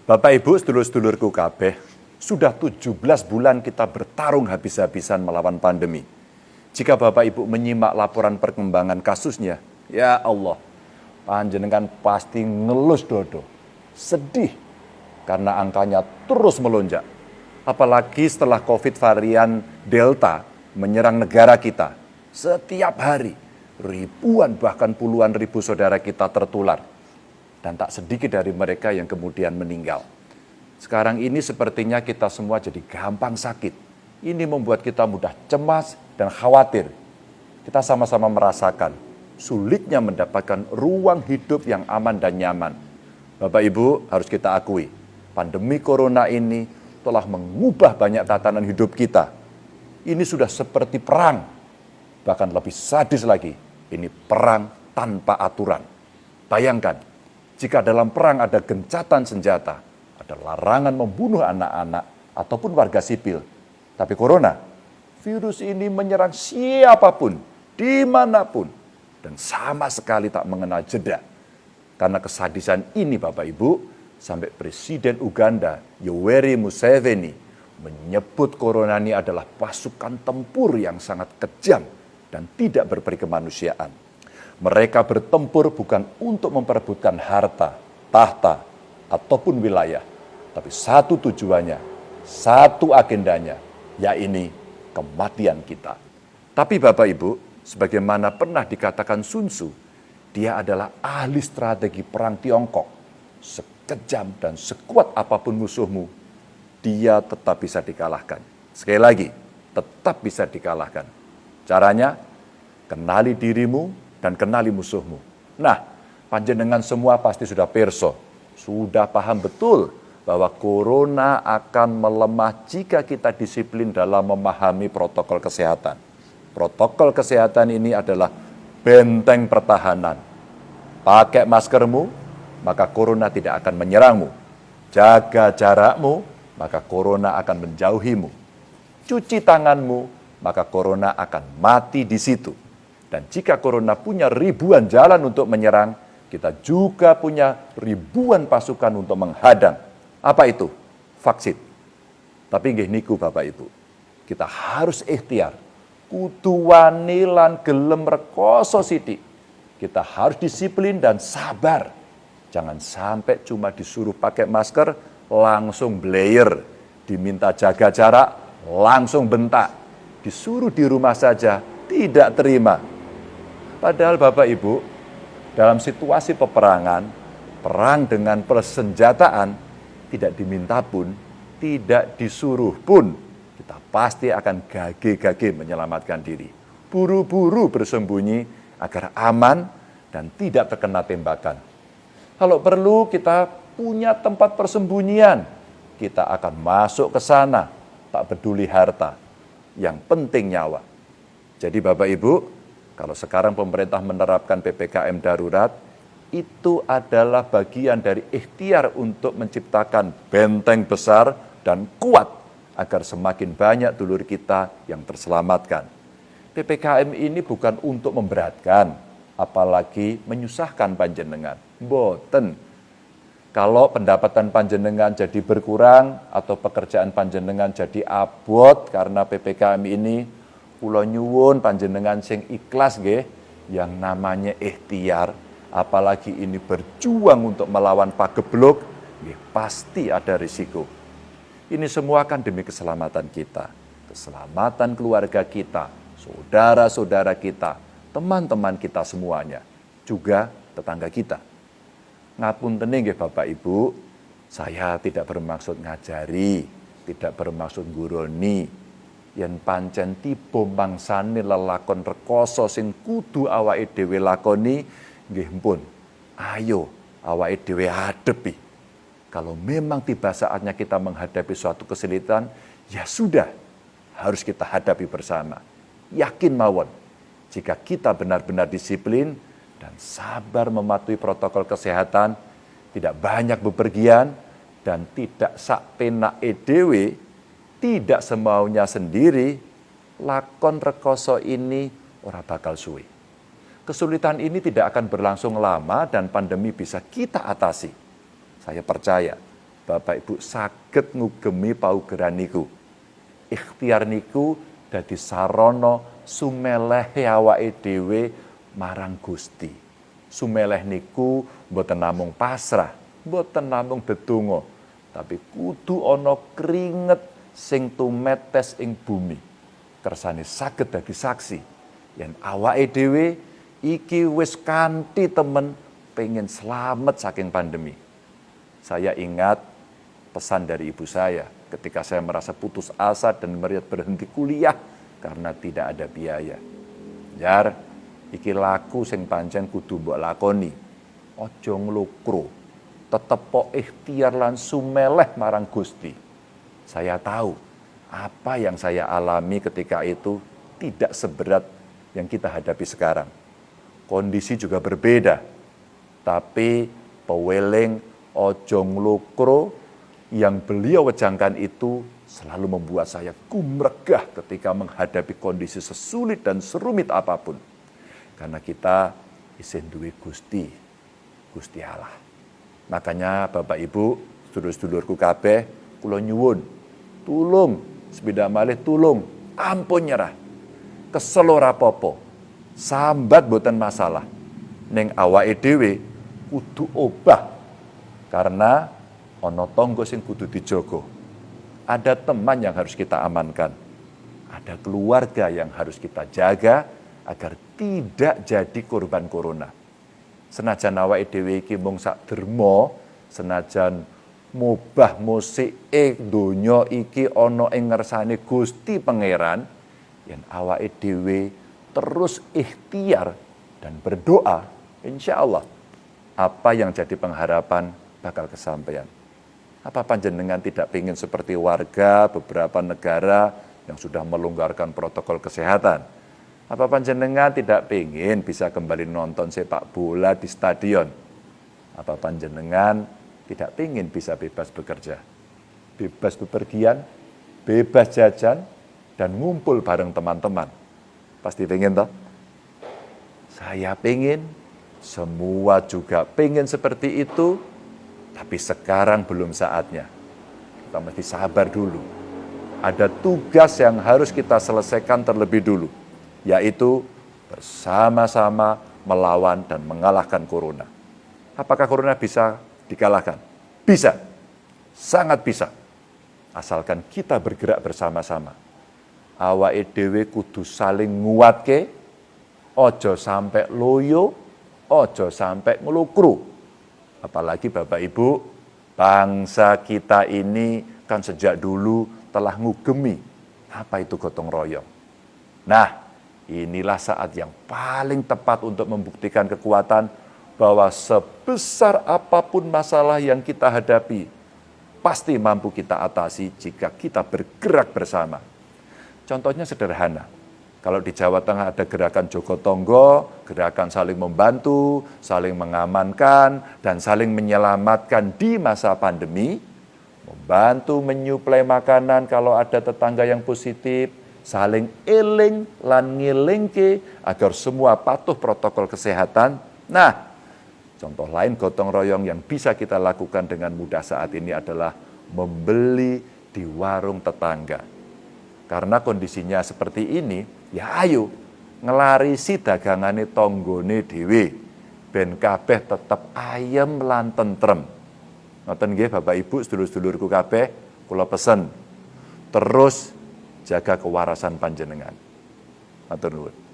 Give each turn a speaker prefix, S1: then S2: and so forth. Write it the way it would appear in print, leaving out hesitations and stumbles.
S1: Bapak Ibu, sedulur-sedulurku kabeh, sudah 17 bulan kita bertarung habis-habisan melawan pandemi. Jika Bapak Ibu menyimak laporan perkembangan kasusnya, ya Allah, panjenengan pasti ngelus dodo, sedih karena angkanya terus melonjak. Apalagi setelah COVID varian Delta menyerang negara kita, setiap hari ribuan bahkan puluhan ribu saudara kita tertular. Dan tak sedikit dari mereka yang kemudian meninggal. Sekarang ini sepertinya kita semua jadi gampang sakit. Ini membuat kita mudah cemas dan khawatir. Kita sama-sama merasakan sulitnya mendapatkan ruang hidup yang aman dan nyaman. Bapak Ibu, harus kita akui, pandemi corona ini telah mengubah banyak tatanan hidup kita. Ini sudah seperti perang. Bahkan lebih sadis lagi, ini perang tanpa aturan. Bayangkan, jika dalam perang ada gencatan senjata, ada larangan membunuh anak-anak ataupun warga sipil. Tapi corona, virus ini menyerang siapapun, dimanapun, dan sama sekali tak mengenal jeda. Karena kesadisan ini Bapak Ibu, sampai Presiden Uganda, Yoweri Museveni, menyebut corona ini adalah pasukan tempur yang sangat kejam dan tidak berperi kemanusiaan. Mereka bertempur bukan untuk memperebutkan harta, tahta, ataupun wilayah. Tapi satu tujuannya, satu agendanya, yaitu kematian kita. Tapi Bapak Ibu, sebagaimana pernah dikatakan Sun Tzu, dia adalah ahli strategi perang Tiongkok. Sekejam dan sekuat apapun musuhmu, dia tetap bisa dikalahkan. Sekali lagi, tetap bisa dikalahkan. Caranya, kenali dirimu, dan kenali musuhmu. Nah, panjenengan semua pasti sudah pirsa, sudah paham betul bahwa corona akan melemah jika kita disiplin dalam memahami protokol kesehatan. Protokol kesehatan ini adalah benteng pertahanan. Pakai maskermu, maka corona tidak akan menyerangmu. Jaga jarakmu, maka corona akan menjauhimu. Cuci tanganmu, maka corona akan mati di situ. Dan jika corona punya ribuan jalan untuk menyerang, kita juga punya ribuan pasukan untuk menghadang. Apa itu? Vaksin. Tapi nggih niku Bapak Ibu, kita harus ikhtiar. Kudu wani lan gelem rekoso sithik. Kita harus disiplin dan sabar. Jangan sampai cuma disuruh pakai masker, langsung blayer. Diminta jaga jarak, langsung bentak. Disuruh di rumah saja, tidak terima. Padahal Bapak Ibu, dalam situasi peperangan, perang dengan persenjataan, tidak diminta pun, tidak disuruh pun, kita pasti akan gage-gage menyelamatkan diri. Buru-buru bersembunyi agar aman dan tidak terkena tembakan. Kalau perlu kita punya tempat persembunyian, kita akan masuk ke sana, tak peduli harta, yang penting nyawa. Jadi Bapak Ibu, kalau sekarang pemerintah menerapkan PPKM darurat, itu adalah bagian dari ikhtiar untuk menciptakan benteng besar dan kuat agar semakin banyak dulur kita yang terselamatkan. PPKM ini bukan untuk memberatkan, apalagi menyusahkan panjenengan. Mboten. Kalau pendapatan panjenengan jadi berkurang atau pekerjaan panjenengan jadi abot karena PPKM ini, kula nyuwun panjenengan sing ikhlas nggih, yang namanya ikhtiar, apalagi ini berjuang untuk melawan pagebluk, nggih pasti ada risiko. Ini semua kan demi keselamatan kita, keselamatan keluarga kita, saudara-saudara kita, teman-teman kita semuanya, juga tetangga kita. Ngapunten nggih Bapak Ibu, saya tidak bermaksud ngajari, tidak bermaksud guroni. Yen pancen tiba mangsane lelakon rekoso sing kudu awake dhewe lakoni, nggih pun. Ayo awake dhewe hadepi. Kalau memang tiba saatnya kita menghadapi suatu kesulitan, ya sudah, harus kita hadapi bersama. Yakin mawon, jika kita benar-benar disiplin dan sabar mematuhi protokol kesehatan, tidak banyak bepergian dan tidak sak penake dhewe, tidak semaunya sendiri, lakon rekoso ini ora bakal suwe. Kesulitan ini tidak akan berlangsung lama dan pandemi bisa kita atasi. Saya percaya. Bapak Ibu saged ngugemi paugeran niku. Ikhtiar niku dadi sarana sumelehe awake dhewe marang Gusti. Sumeleh niku mboten namung pasrah, mboten namung dedonga, tapi kudu ana keringet sing tumetes ing bumi. Kersane saged dadi saksi yen awake dhewe iki wis kanthi temen pengen selamat saking pandemi. Saya ingat pesan dari ibu saya ketika saya merasa putus asa dan berhenti kuliah karena tidak ada biaya. Jar, iki laku sing pancen kudu mbok lakoni. Aja nglukro. Tetep po ikhtiar lan sumeleh marang Gusti. Saya tahu apa yang saya alami ketika itu tidak seberat yang kita hadapi sekarang. Kondisi juga berbeda. Tapi peweling ojo nglukro yang beliau wejangkan itu selalu membuat saya gumregah ketika menghadapi kondisi sesulit dan serumit apapun. Karena kita isin duwe Gusti Allah. Makanya Bapak Ibu, sedulur-sedulurku kabeh, kula nyuwun, tulung, sepeda malih tulung, ampun nyerah. Kesel ora apa-apa. Sambat boten masalah. Ning awake dhewe kudu obah. Karena ana tangga sing kudu dijogo. Ada teman yang harus kita amankan. Ada keluarga yang harus kita jaga agar tidak jadi korban corona. Senajan awake dhewe iki mung sak derma, senajan mubah musike donya iki ana ing ngersane Gusti Pangeran, yen awake dhewe terus ikhtiar dan berdoa, insyaallah apa yang jadi pengharapan bakal kesampaian. Apa panjenengan tidak ingin seperti warga beberapa negara yang sudah melonggarkan protokol kesehatan? Apa panjenengan tidak ingin bisa kembali nonton sepak bola di stadion? Apa panjenengan tidak ingin bisa bebas bekerja? Bebas bepergian, bebas jajan, dan ngumpul bareng teman-teman. Pasti pengen toh? Saya pengen, semua juga pengen seperti itu, tapi sekarang belum saatnya. Kita mesti sabar dulu. Ada tugas yang harus kita selesaikan terlebih dulu, yaitu bersama-sama melawan dan mengalahkan corona. Apakah corona bisa dikalahkan? Bisa, sangat bisa. Asalkan kita bergerak bersama-sama. Awake dhewe kudu saling nguatke, ojo sampai loyo, ojo sampai ngelukru. Apalagi Bapak Ibu, bangsa kita ini kan sejak dulu telah ngugemi apa itu gotong royong. Nah, inilah saat yang paling tepat untuk membuktikan kekuatan bahwa sebesar apapun masalah yang kita hadapi, pasti mampu kita atasi jika kita bergerak bersama. Contohnya sederhana. Kalau di Jawa Tengah ada gerakan Jogotongo, gerakan saling membantu, saling mengamankan, dan saling menyelamatkan di masa pandemi, membantu menyuplai makanan kalau ada tetangga yang positif, saling eling lan ngilingke agar semua patuh protokol kesehatan. Nah, contoh lain gotong royong yang bisa kita lakukan dengan mudah saat ini adalah membeli di warung tetangga. Karena kondisinya seperti ini, ya ayo ngelarisi dagangane tonggone dhewe ben kabeh tetep ayem lan tentrem. Ngoten nggih Bapak Ibu, sedulur-sedulurku kabeh, kula pesen terus jaga kewarasan panjenengan. Matur nuwun.